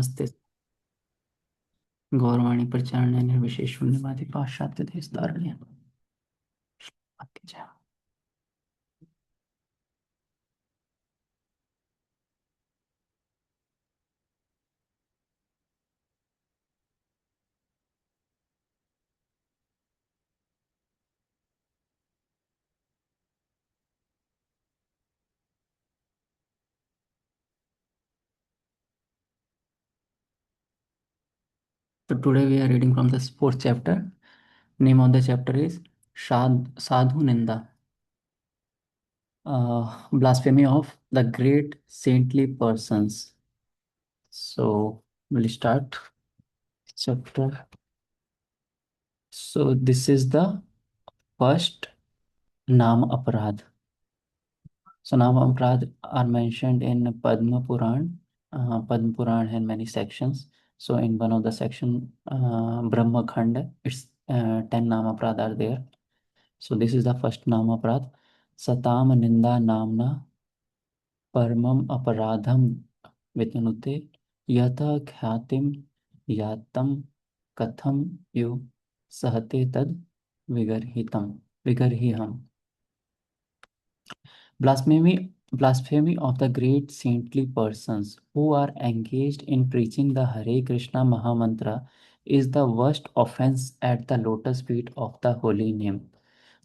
नमस्ते। गौरवाणी प्रचारण्य निर्विशेष शून्यवादी पाश्चात्य देश धारण्य। So today we are reading from the fourth chapter. Name of the chapter is Sadhu Ninda, blasphemy of the great saintly persons. So we'll start chapter. So this is the first Nam Aparadh. So Nam Aparadh are mentioned in Padma Puran. Padma Puran has many sections. So in one of the section, Brahma Khand, it's 10 Nama Aparadh are there. So this is the first Nama Aparadh. Satam Ninda Namna Paramam Aparadham Vityanute Yatha Khatim Yatam Katham Yu Sahate Tad Vigarhiham. Blasphemy of the great saintly persons who are engaged in preaching the Hare Krishna Mahamantra is the worst offense at the lotus feet of the holy name.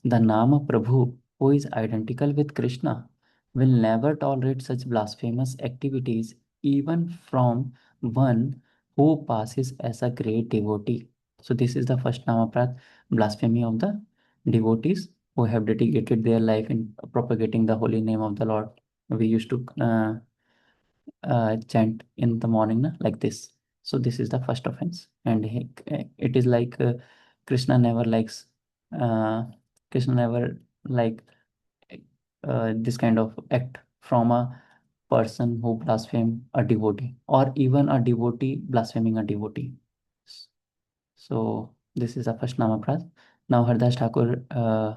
The Nama Prabhu, who is identical with Krishna, will never tolerate such blasphemous activities even from one who passes as a great devotee. So this is the first Namaprad, blasphemy of the devotees who have dedicated their life in propagating the holy name of the Lord. We used to chant in the morning like this. So this is the first offense, and it is like Krishna never likes. Uh, Krishna never like this kind of act from a person who blaspheme a devotee, or even a devotee blaspheming a devotee. So this is the first Namaprad. Now Hardas Thakur.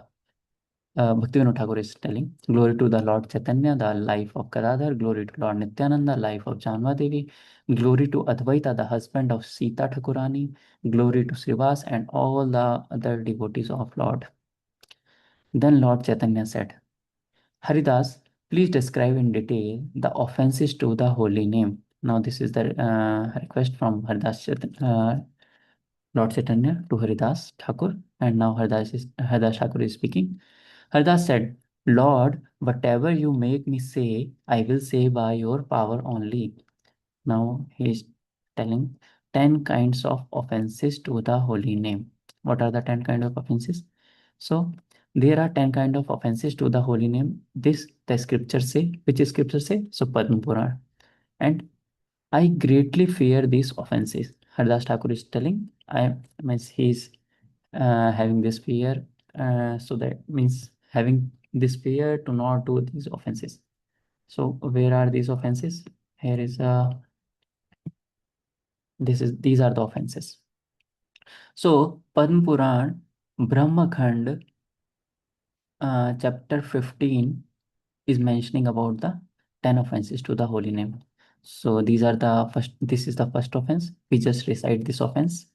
Bhaktivinoda Thakur is telling, glory to the Lord Chaitanya, the life of Gadadhar, glory to Lord Nityananda, life of Janva Devi, glory to Advaita, the husband of Sita Thakurani, glory to Srivas and all the other devotees of Lord. Then Lord Chaitanya said, Haridas, please describe in detail the offenses to the holy name. Now this is the request from Lord Chaitanya to Haridas Thakur, and now Haridas Thakur is speaking. Haridas said, Lord, whatever you make me say, I will say by your power only. Now he is telling 10 kinds of offenses to the holy name. What are the 10 kind of offenses? So there are 10 kind of offenses to the holy name. This the scripture say. Which scripture say? So Padma Puran. And I greatly fear these offenses. Haridas Thakur is telling, I means he is having this fear. So that means having this fear to not do these offenses. So where are these offenses? Here is these are the offenses. So Padma Puran, Brahma Khand, chapter 15 is mentioning about the 10 offenses to the holy name. So these are the first. This is the first offense. We just recite this offense.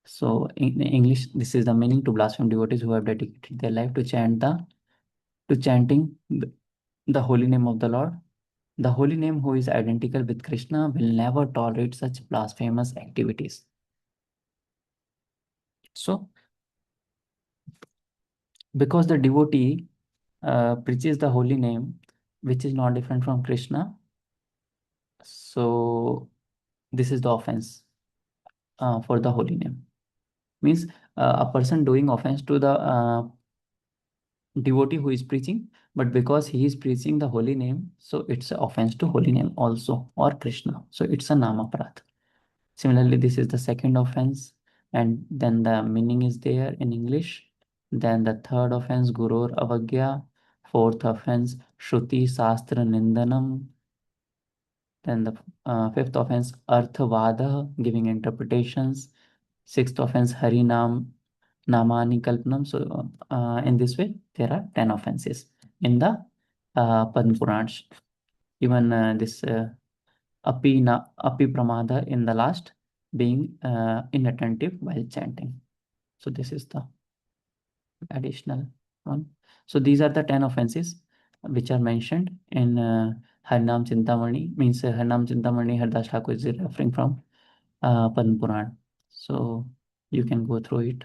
So in English, this is the meaning: to blaspheme devotees who have dedicated their life to chanting the holy name of the Lord. The holy name, who is identical with Krishna, will never tolerate such blasphemous activities. So, because the devotee preaches the holy name, which is not different from Krishna, so this is the offense for the holy name. Means a person doing offense to the devotee who is preaching, but because he is preaching the holy name, so it's an offense to holy name also, or Krishna. So it's a Namaprad. Similarly, this is the second offense, and then the meaning is there in English. Then the third offense, Gurur Avagya. Fourth offense, Shruti Sastra Nindanam. Then the fifth offense, Arthavada, giving interpretations. Sixth offense, Harinam Namani Kalpanam. So in this way, there are 10 offenses in the Padma Purans. Even this api pramada in the last, being inattentive while chanting. So this is the additional one. So these are the 10 offenses which are mentioned in Harinaam Chintamani, means Harinaam Chintamani Haridas Thakur is referring from Padma Puran. So you can go through it.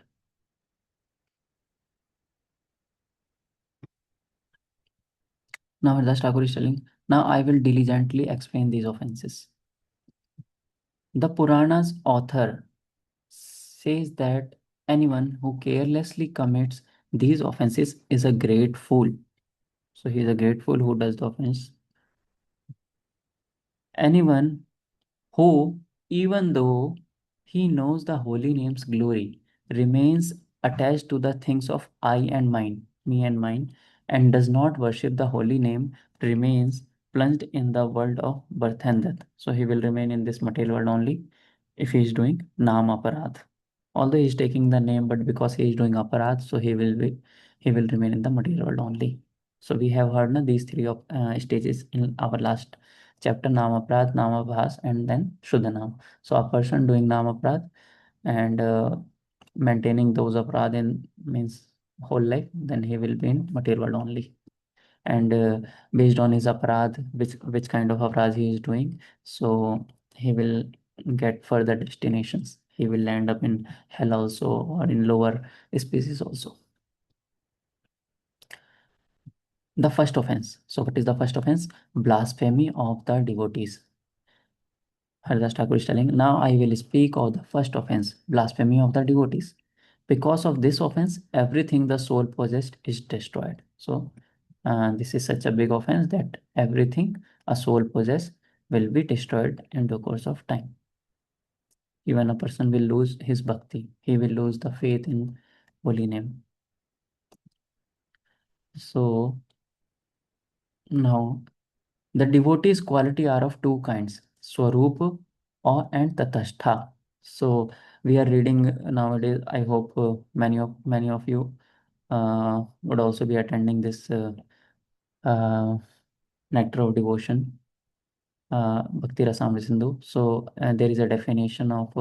Now Haridas Thakur is telling, now I will diligently explain these offenses. The Purana's author says that anyone who carelessly commits these offenses is a great fool. So he is a great fool who does the offense. Anyone who, even though he knows the holy name's glory, remains attached to the things of I and mine, me and mine, and does not worship the holy name, remains plunged in the world of birth and death. So he will remain in this material world only if he is doing Nam Aparadh. Although he is taking the name, but because he is doing Aparadh, so he will remain in the material world only. So we have heard these three stages in our last chapter, Namaprad, Namabhas, and then Shuddhanam. So a person doing Namaprad and maintaining those aprad in means whole life, then he will be in material world only. And based on his aparad, which kind of aparad he is doing, so he will get further destinations. He will end up in hell also, or in lower species also. The first offense. So what is the first offense? Blasphemy of the devotees. Haridas Thakur is telling, now I will speak of the first offense, blasphemy of the devotees. Because of this offense, everything the soul possessed is destroyed. So this is such a big offense that everything a soul possesses will be destroyed in the course of time. Even a person will lose his bhakti. He will lose the faith in holy name. So now the devotees' quality are of two kinds, Swarup or and Tatastha. So we are reading nowadays. I hope many of you would also be attending this uh, Nectar of Devotion, Bhakti Rasamrita Sindhu. So there is a definition of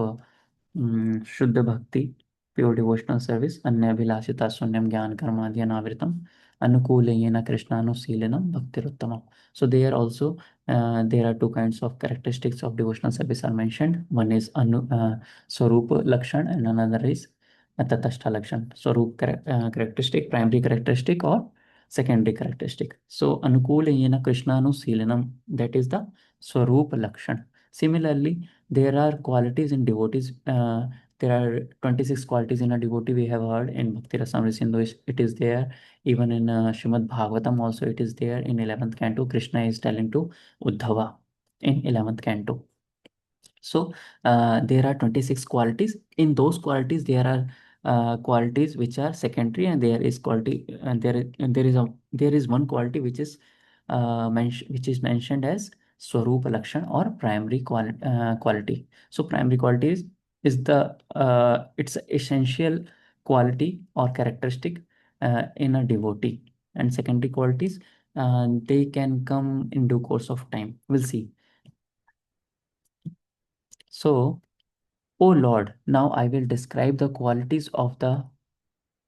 Shuddha Bhakti, pure devotional service, Anyabhilasita Sunyam Gyan Karmadhya Navritam, Anukulayena Krishnanusilenam Bhaktiruttamam. So there also there are two kinds of characteristics of devotional service are mentioned. One is Swarupa Lakshan and another is Tatastha Lakshan. Swarup characteristic, primary characteristic or secondary characteristic. So Anukulayena Krishnanusilenam, that is the Swarup Lakshan. Similarly, there are qualities in devotees. There are 26 qualities in a devotee. We have heard in Bhakti Rasamrita Sindhu, it is there. Even in Srimad Bhagavatam also it is there. In 11th canto, Krishna is telling to Uddhava in 11th canto. So there are 26 qualities. In those qualities, there are qualities which are secondary, and there is quality, and there is one quality which is which is mentioned as Swarupa Lakshan or primary quality. So primary quality is the it's essential quality or characteristic in a devotee, and secondary qualities they can come in due course of time. We'll see. So, O Lord, now I will describe the qualities of the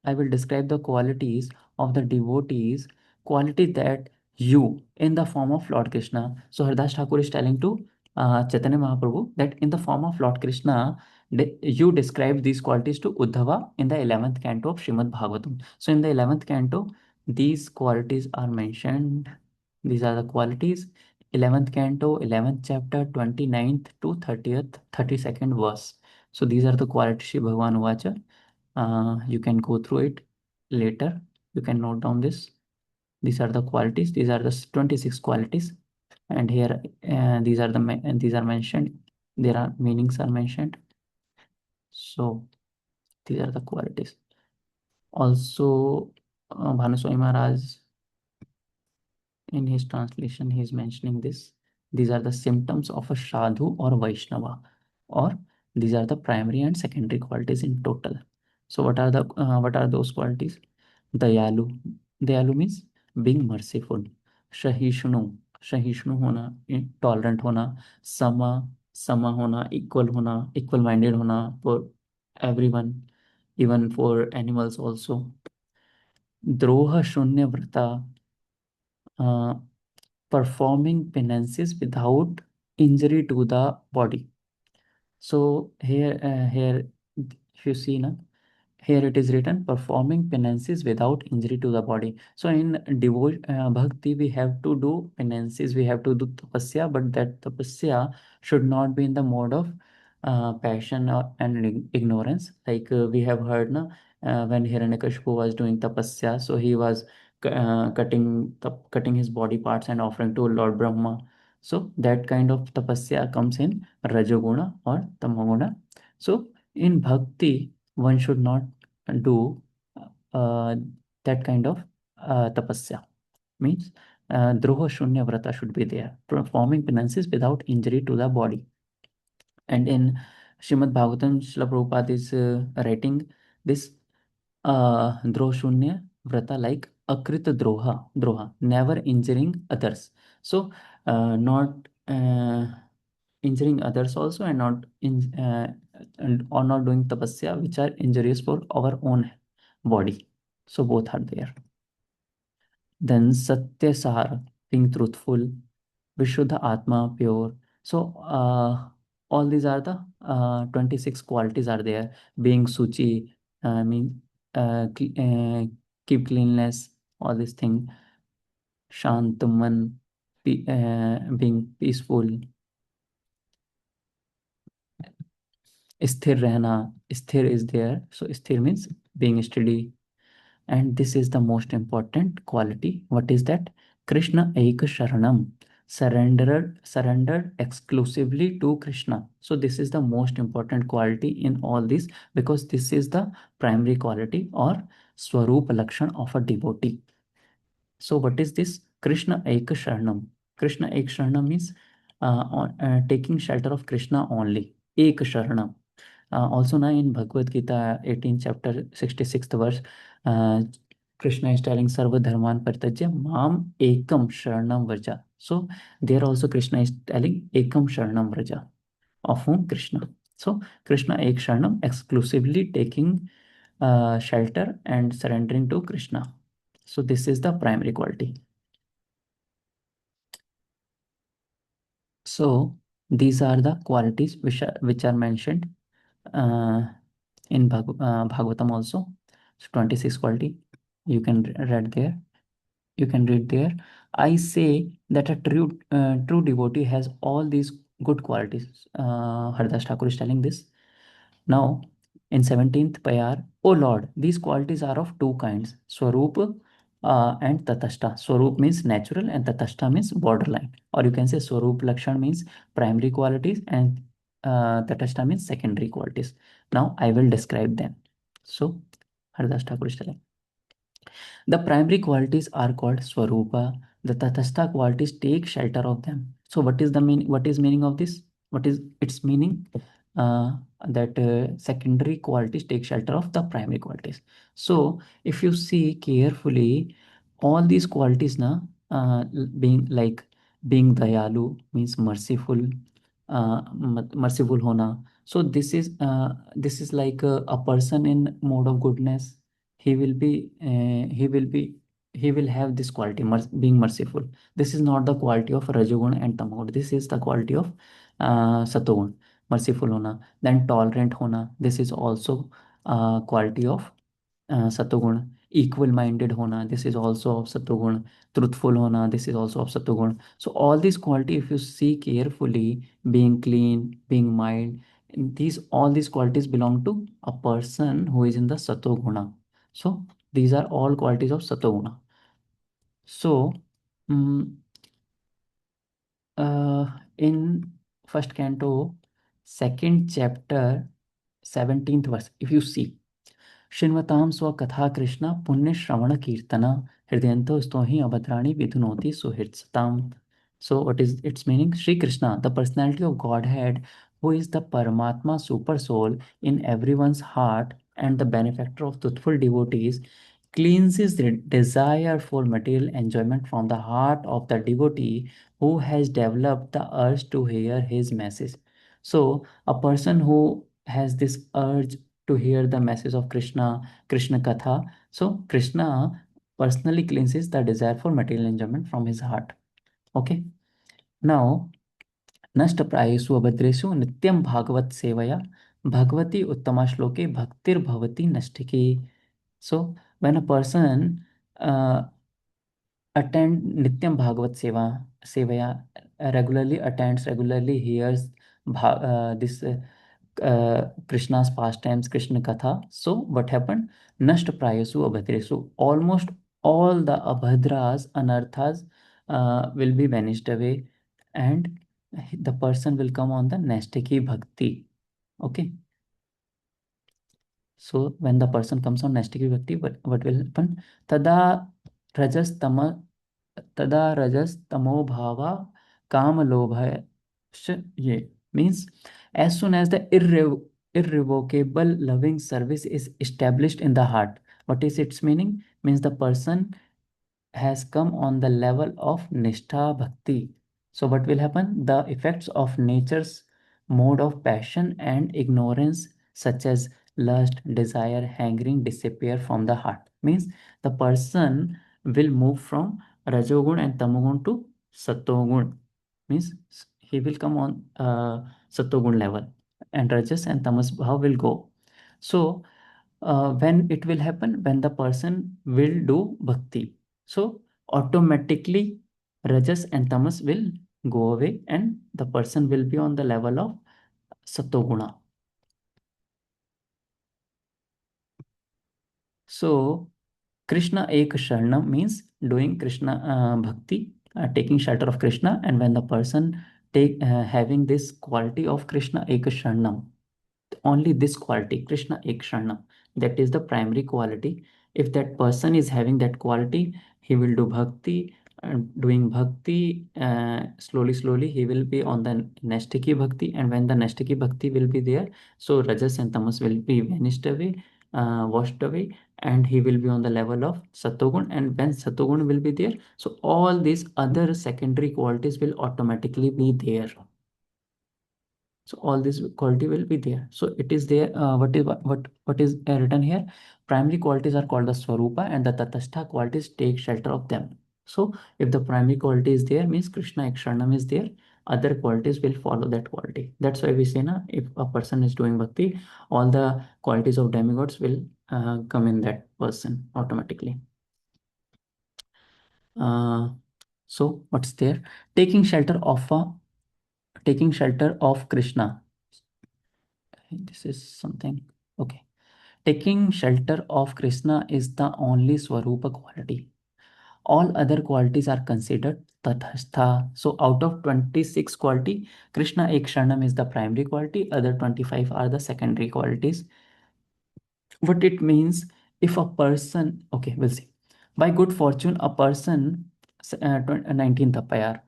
devotees, quality that you in the form of Lord Krishna. So Haridas Thakur is telling to Chaitanya Mahaprabhu that in the form of Lord Krishna, you describe these qualities to Uddhava in the 11th canto of Srimad Bhagavatam. So in the 11th canto, these qualities are mentioned. These are the qualities. 11th canto, 11th chapter, 29th to 30th, 32nd verse. So these are the qualities Shri Bhagavan Vacha. You can go through it later. You can note down this. These are the qualities. These are the 26 qualities. And here these are mentioned. There are meanings are mentioned. So these are the qualities. Also, Bhanuswami Maharaj, in his translation, he is mentioning this. These are the symptoms of a sadhu or Vaishnava, or these are the primary and secondary qualities in total. So what are those qualities? Dayalu. Dayalu means being merciful. Shahishnu. सहिष्णु होना, tolerant होना, समा समा होना, equal होना, equal minded होना for everyone, even for animals also. द्रोह शून्य व्रता, performing penances without injury to the body. So here, if you see na, here it is written performing penances without injury to the body. So in devotion, bhakti, we have to do penances, we have to do tapasya, but that tapasya should not be in the mode of passion and ignorance. Like we have heard na, when Hiranyakashipu was doing tapasya, so he was cutting his body parts and offering to Lord Brahma. So that kind of tapasya comes in Rajoguna or Tamoguna. So in bhakti, one should not do uh, that kind of tapasya. Means droha shunya vrata should be there, performing penances without injury to the body. And in Srimad Bhagavatam, Srila Prabhupada is writing this droha shunya vrata like akrita droha, never injuring others. So not injuring others also, and not or not doing tapasya which are injurious for our own body. So both are there. Then satya sar, being truthful, vishuddha atma, pure. So all these are the 26 qualities are there. Being suchi, I mean keep cleanliness, all these things. Shantaman, being peaceful. Sthir rehna, sthir is there. So sthir means being steady. And this is the most important quality. What is that? Krishna Eka Sharanam. Surrendered exclusively to Krishna. So this is the most important quality in all this, because this is the primary quality or Swarup Lakshan of a devotee. So what is this? Krishna Eka Sharanam. Krishna Ek Sharanam means taking shelter of Krishna only. Ek Sharanam. Also now in Bhagavad Gita 18 chapter 66th verse, uh, Krishna is telling Sarva Dharman Partajya Mam Ekam Sharanam Vraja. So there also Krishna is telling Ekam Sharanam Vraja, of whom Krishna. So Krishna Ek Sharanam, exclusively taking shelter and surrendering to Krishna. So this is the primary quality. So these are the qualities which are mentioned in Bhagavatam also. So 26 quality you can read there. You can read there. I say that a true devotee has all these good qualities. Haridas Thakur is telling this. Now, in 17th Payar, O Lord, these qualities are of two kinds, Swarup and Tatashta. Swarup means natural and Tatashta means borderline. Or you can say Swarup Lakshan means primary qualities and Tatashta means secondary qualities. Now, I will describe them. So, Haridas Thakur is telling. The primary qualities are called Swarupa. The Tatastha qualities take shelter of them. So what is the meaning? What is meaning of this? What is its meaning? That secondary qualities take shelter of the primary qualities. So if you see carefully, all these qualities, na, being like being dayalu means merciful, merciful hona. So this is like a person in mode of goodness. He will be he will have this quality, being merciful. This is not the quality of rajogun and tamogun. This is the quality of satogun, merciful hona. Then tolerant hona, this is also quality of सत्वगुण. Equal minded hona, this is also of सत्वगुण. Truthful hona, this is also of सत्वगुण. So all these quality, if you see carefully, being clean, being mild, all these qualities belong to a person who is in the satoguna. So these are all qualities of satoguna. So mm, in first canto, second chapter, 17th verse, if you see, शृण्वतां स्वकथा Krishna पुण्य श्रवण कीर्तन हृदयंतो स्तोहि अभद्राणि विधुनोति सुहृत्सताम. So what is its meaning? Sri Krishna, the personality of Godhead, who is the Paramatma super soul in everyone's heart and the benefactor of truthful devotees, cleanses the desire for material enjoyment from the heart of the devotee who has developed the urge to hear his message. So, a person who has this urge to hear the message of Krishna, Krishna Katha, so Krishna personally cleanses the desire for material enjoyment from his heart. Okay. Now, नष्टप्रायेषु अभद्रेषु नित्यं भागवत सेवया भगवती उत्तमा श्लोके भक्तिर्भवति नष्टिकी. So, when a person attend Nityam Bhagavat Sevaya, regularly attends, regularly hears this Krishna's pastimes, Krishna Katha. So, what happened? Nashta Prayasu Abhadresu. Almost all the Abhadras, Anarthas will be vanished away, and the person will come on the Nastiki Bhakti. Okay. So when the person comes on Nastiki Bhakti, what will happen? Tada rajas tama tada rajas tamo bhava kama lobha ye means as soon as the irrevocable loving service is established in the heart. What is its meaning? Means the person has come on the level of Nishtha Bhakti. So, what will happen? The effects of nature's mode of passion and ignorance, such as lust, desire, hankering, disappear from the heart. Means the person will move from Rajogun and Tamogun to Satogun. Means he will come on Satogun level, and Rajas and Tamas Bhav will go. So, when it will happen? When the person will do bhakti. So automatically rajas and tamas will go away and the person will be on the level of satoguna. So Krishna ek sharanam means doing Krishna bhakti, taking shelter of Krishna, and when the person take having this quality of Krishna ek sharanam, only this quality, Krishna ek sharanam, that is the primary quality. If that person is having that quality, he will do bhakti, and doing bhakti slowly he will be on the nastiki bhakti, and when the nastiki bhakti will be there, so rajas and tamas will be vanished away, washed away, and he will be on the level of satogun, and when satogun will be there, so all these other secondary qualities will automatically be there. So all this quality will be there. So it is there. What is written here? Primary qualities are called the swarupa, and the tatastha qualities take shelter of them. So if the primary quality is there, means Krishna Eksharnam is there, other qualities will follow that quality. That's why we say na, if a person is doing bhakti, all the qualities of demigods will come in that person automatically. uh, so what's there? Taking shelter of Krishna. This is something. Okay. Taking shelter of Krishna is the only Swarupa quality. All other qualities are considered Tathastha. So out of 26 quality, Krishna Ekshanam is the primary quality, other 25 are the secondary qualities. What it means, if a person, okay, we'll see. By good fortune, a person, 19th apayar.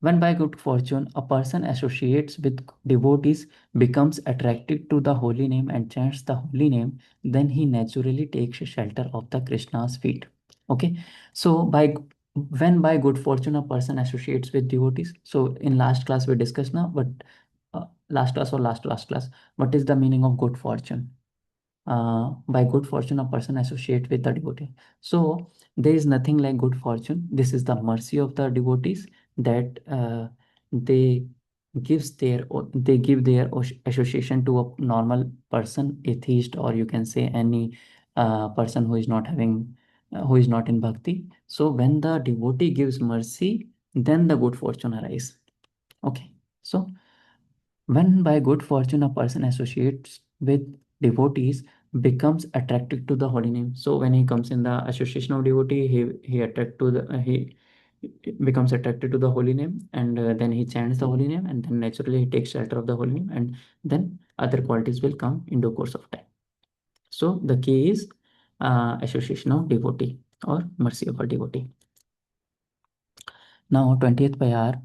When by good fortune a person associates with devotees, becomes attracted to the holy name and chants the holy name, then he naturally takes shelter of the Krishna's feet. Okay, so when by good fortune a person associates with devotees, so in last class we discussed now, but last class or last class, what is the meaning of good fortune? By good fortune a person associate with the devotee. So there is nothing like good fortune. This is the mercy of the devotees, that they they give their association to a normal person, atheist, or you can say any person who is not having who is not in bhakti. So when the devotee gives mercy, then the good fortune arise. Okay, so when by good fortune a person associates with devotees, becomes attracted to the holy name. So when he comes in the association of devotee, he attract to the he becomes attracted to the holy name, and then he chants the holy name, and then naturally he takes shelter of the holy name, and then other qualities will come in due course of time. So the key is association of devotee or mercy of a devotee. Now 20th payar.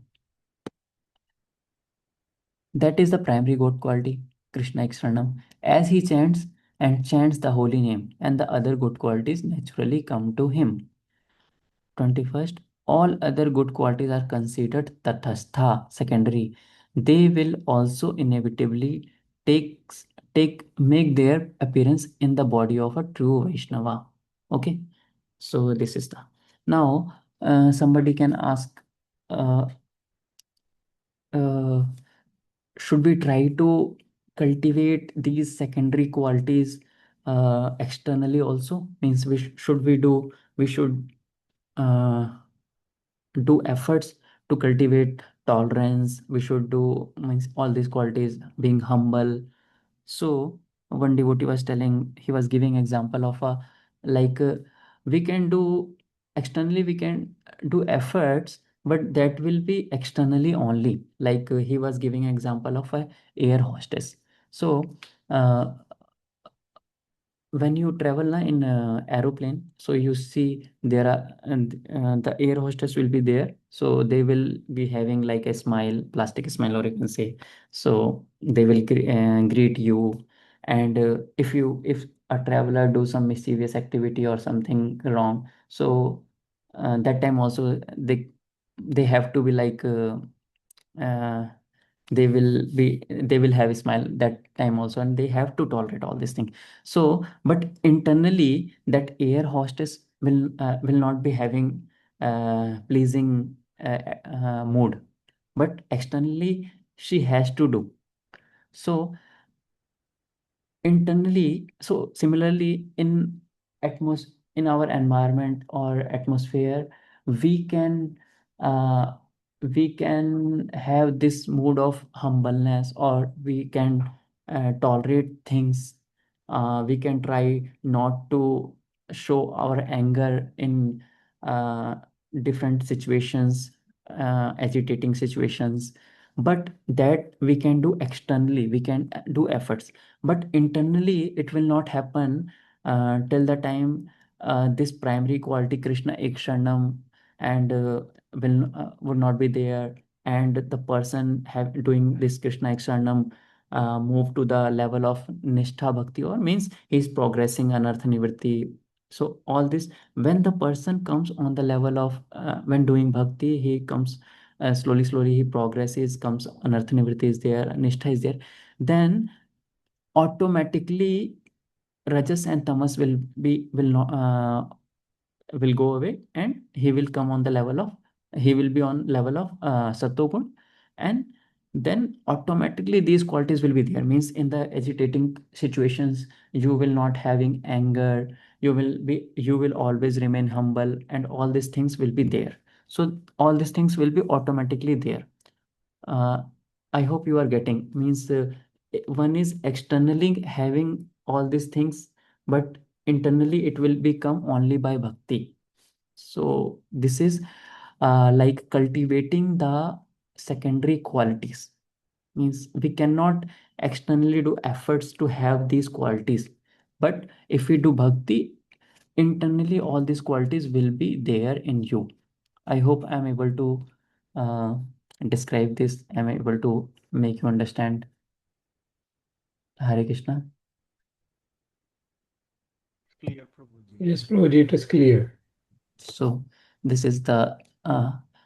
That is the primary God quality, Krishna Eksaranam. As he chants and chants the holy name, and the other good qualities naturally come to him. 21st, all other good qualities are considered tathastha, secondary. They will also inevitably take make their appearance in the body of a true Vaishnava. Okay, so this is the now somebody can ask, uh, uh, should we try to cultivate these secondary qualities externally also? Means should we do, we should uh, do efforts to cultivate tolerance, we should do, means all these qualities, being humble. So one devotee was telling, he was giving example of a, like we can do externally, we can do efforts, but that will be externally only. Like he was giving example of a air hostess. So uh, when you travel in aeroplane, so you see there are, and the air hostess will be there, so they will be having like a smile, plastic smile, or you can say, so they will greet you. And if a traveler do some mischievous activity or something wrong, so that time also they have to be like uh, they will have a smile that time also, and they have to tolerate all these things. So but internally that air hostess will not be having pleasing mood, but externally she has to do. So internally, so similarly in in our environment or atmosphere, we can uh, we can have this mood of humbleness, or we can tolerate things. We can try not to show our anger in uh, different situations, agitating situations. But that we can do externally, we can do efforts, but internally it will not happen till the time this primary quality Krishna Ekshanam and would not be there, and the person have doing this Krishna Ekshanam move to the level of Nishtha Bhakti, or means he's progressing Anartha Nivritti. So all this, when the person comes on the level of when doing bhakti, he comes slowly he progresses, comes Anartha Nivritti is there, Nishtha is there, then automatically rajas and tamas will not will go away, and he will come on the level of, he will be on level of sattva. And then automatically these qualities will be there, means in the agitating situations you will not having anger, you will always remain humble, and all these things will be there. So all these things will be automatically there. uh, I hope you are getting, means one is externally having all these things, but internally it will become only by bhakti. So this is like cultivating the secondary qualities, means we cannot externally do efforts to have these qualities, but if we do bhakti, internally all these qualities will be there in you. I hope I'm able to uh, describe this. I'm able to make you understand. Hare Krishna. Clear, Prabhuji. Yes, Prabhuji, it is clear. So this is the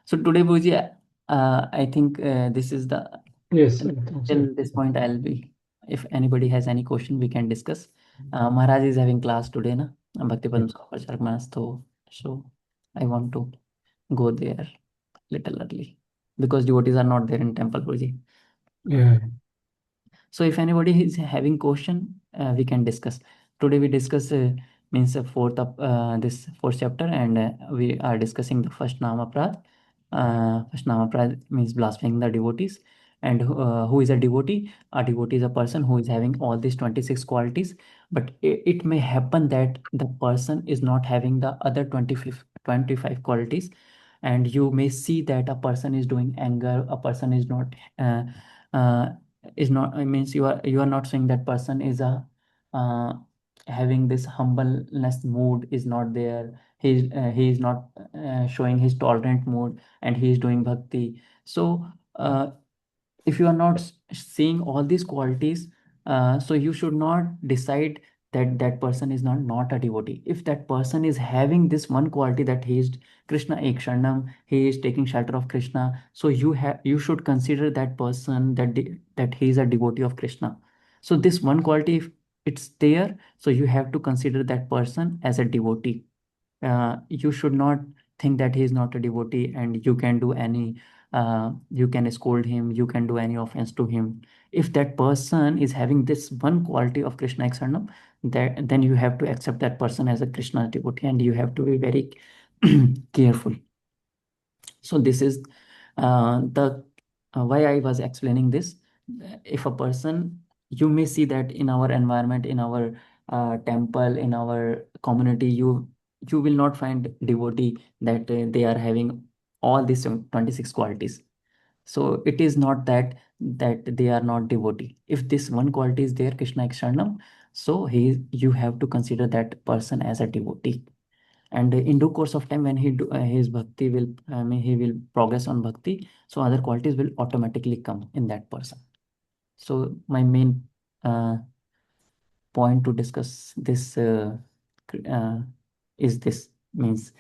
so today, Bhuji, I think this is the Yes, I think so. till this point I'll be. If anybody has any question, we can discuss. Maharaj is having class today, na? Bhakti Padma Prachar Manas, so I want to go there little early because devotees are not there in temple, Bhuji. Yeah. So if anybody is having question, we can discuss. Today we discuss means fourth of this fourth chapter, and we are discussing the first Namaprad. First Namaprad means blaspheming the devotees. And who is a devotee? A devotee is a person who is having all these 26 qualities, but it may happen that the person is not having the other 25 qualities, and you may see that a person is doing anger, a person uh, is not, I means you are not saying that person is a uh, having this humbleness mood is not there, he is not showing his tolerant mood, and he is doing bhakti. So if you are not seeing all these qualities, so you should not decide that person is not a devotee. If that person is having this one quality, that he is Krishna Eksharnam, he is taking shelter of Krishna, so you should consider that person that he is a devotee of Krishna. So this one quality, if it's there, so you have to consider that person as a devotee. You should not think that he is not a devotee and you can do any you can scold him, you can do any offense to him. If that person is having this one quality of Krishna Exarnam, that then you have to accept that person as a Krishna devotee and you have to be very careful. So this is the why I was explaining this. If a person, you may see that in our environment, in our temple, in our community, you will not find devotee that they are having all these 26 qualities. So it is not that they are not devotee. If this one quality is there, Krishna Eksharnam, so you have to consider that person as a devotee. And in due course of time, when his bhakti will he will progress on bhakti, so other qualities will automatically come in that person. So my main point to discuss this uh, is this, means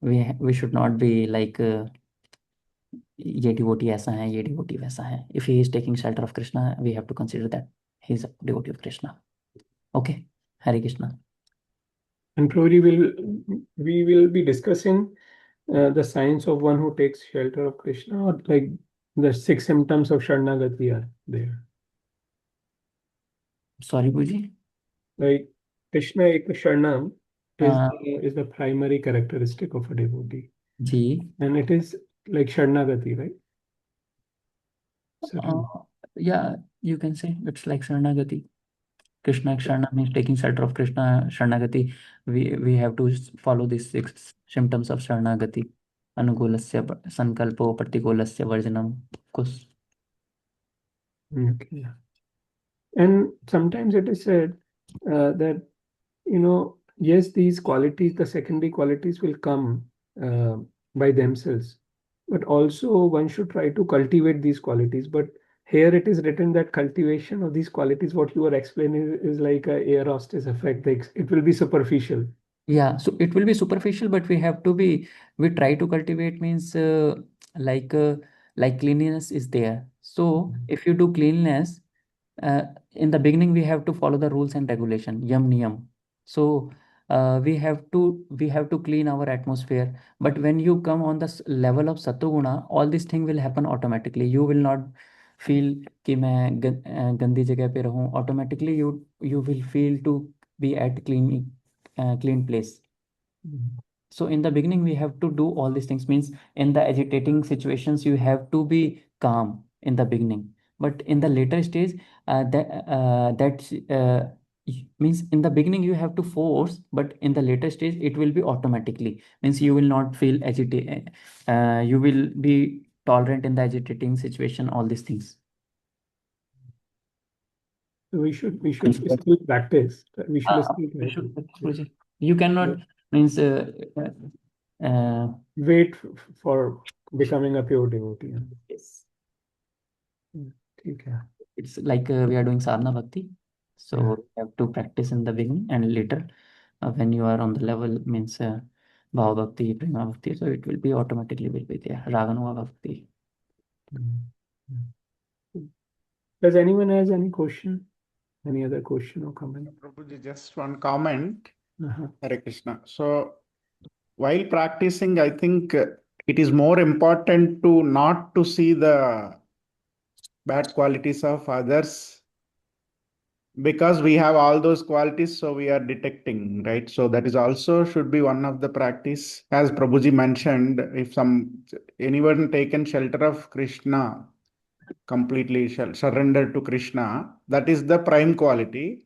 we should not be like ये devotee ऐसा है, ये devotee वैसा है. If he is taking shelter of Krishna, we have to consider that he is a devotee of Krishna. Okay, Hare Krishna. And Prabhuji, we will be discussing the signs of one who takes shelter of Krishna, or like the 6 symptoms of Sharanagati are there. Sorry, Puji. Like Krishna Sharanam is the primary characteristic of a devotee. Ji. And it is like Sharanagati, right? Surrender. Yeah, you can say it's like Sharanagati. Krishna Sharana means taking shelter of Krishna. Sharanagati, we have to follow these 6 symptoms of Sharanagati. Anukulasya sankalpo partikulasya varjanam. Of course. Okay. And sometimes it is said that, yes, these qualities, the secondary qualities will come by themselves, but also one should try to cultivate these qualities. But here it is written that cultivation of these qualities, what you are explaining, is like a air hostess effect. Like it will be superficial. Yeah, so it will be superficial, but we try to cultivate, means like uh, like cleanliness is there. So if you do cleanliness, in the beginning we have to follow the rules and regulation, yam niyam. So we have to clean our atmosphere. But when you come on the level of satoguna, all these things will happen automatically. You will not feel कि मैं गंदी जगह पे रहूं. Automatically you will feel to be at clean place. So in the beginning we have to do all these things, means in the agitating situations you have to be calm in the beginning, but in the later stage means in the beginning you have to force, but in the later stage it will be automatically, means you will not feel agitated, you will be tolerant in the agitating situation, all these things. So we should still practice. We should still We try should, to you cannot, means wait for becoming a pure devotee. yes. Okay. It's like we are doing sadhana bhakti, so Yeah. you have to practice in the beginning, and later when you are on the level, means bhava bhakti, prema bhakti, so it will be automatically will be there, raganuga bhakti. Does anyone has any question? Any other question or comment? Prabhuji, just one comment. Uh-huh. Hare Krishna. So while practicing, I think it is more important to not to see the bad qualities of others, because we have all those qualities, so we are detecting, right? So that is also should be one of the practice. As Prabhuji mentioned, if anyone taken shelter of Krishna, completely surrender to Krishna, that is the prime quality.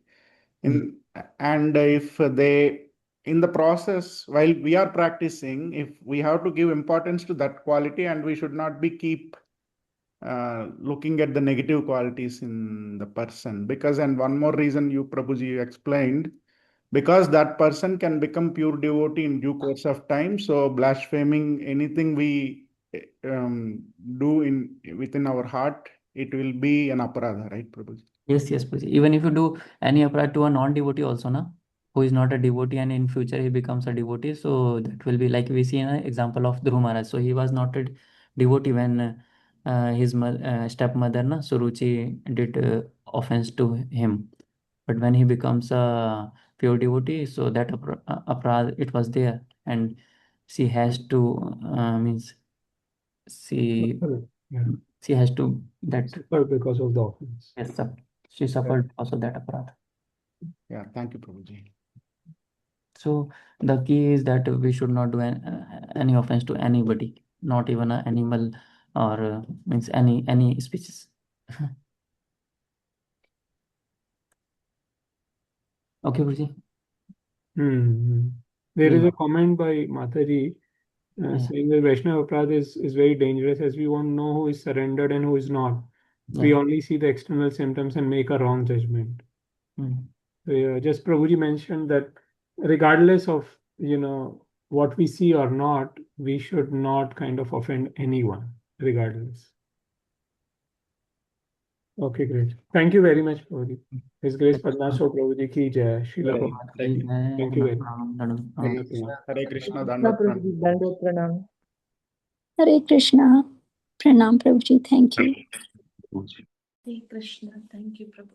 And if they, in the process, while we are practicing, if we have to give importance to that quality, and we should not be keep looking at the negative qualities in the person, because, and one more reason you Prabhuji explained, because that person can become pure devotee in due course of time. So blaspheming anything we do within our heart, it will be an aparadha, right, Prabhuji? Yes, Prabhuji. Even if you do any aparad to a non-devotee also, na, who is not a devotee, and in future he becomes a devotee, so that will be like we see an example of Dhruv Maharaj. So he was not a devotee when his stepmother, na, Suruchi, did offense to him. But when he becomes a pure devotee, so that aparad, it was there, and she has to means she Yeah. she has to that Suffer because of the offense. yes, sir. She suffered also that aparad. Yeah, thank you, Prabhuji. So the key is that we should not do any offense to anybody, not even an animal or means any species. Okay, Guruji. There is Yeah. a comment by Mataji Yeah. saying that Vaishnava Aparad is very dangerous, as we won't know who is surrendered and who is not. We Yeah. only see the external symptoms and make a wrong judgment. Mm. So, yeah, just Prabhuji mentioned that regardless of what we see or not, we should not kind of offend anyone, regardless. Okay, great. Thank you very much, Prabhuji. His Grace Padmanabh Swaroop Prabhuji ki jai. Srila Prabhupada. Thank you very much. Hare Krishna, Krishna Dandavat Pranam. Prabhuji, Dandavat Pranam. Hare Krishna. Pranam Prabhuji. Thank you. Hare Krishna. Thank you, Prabhu.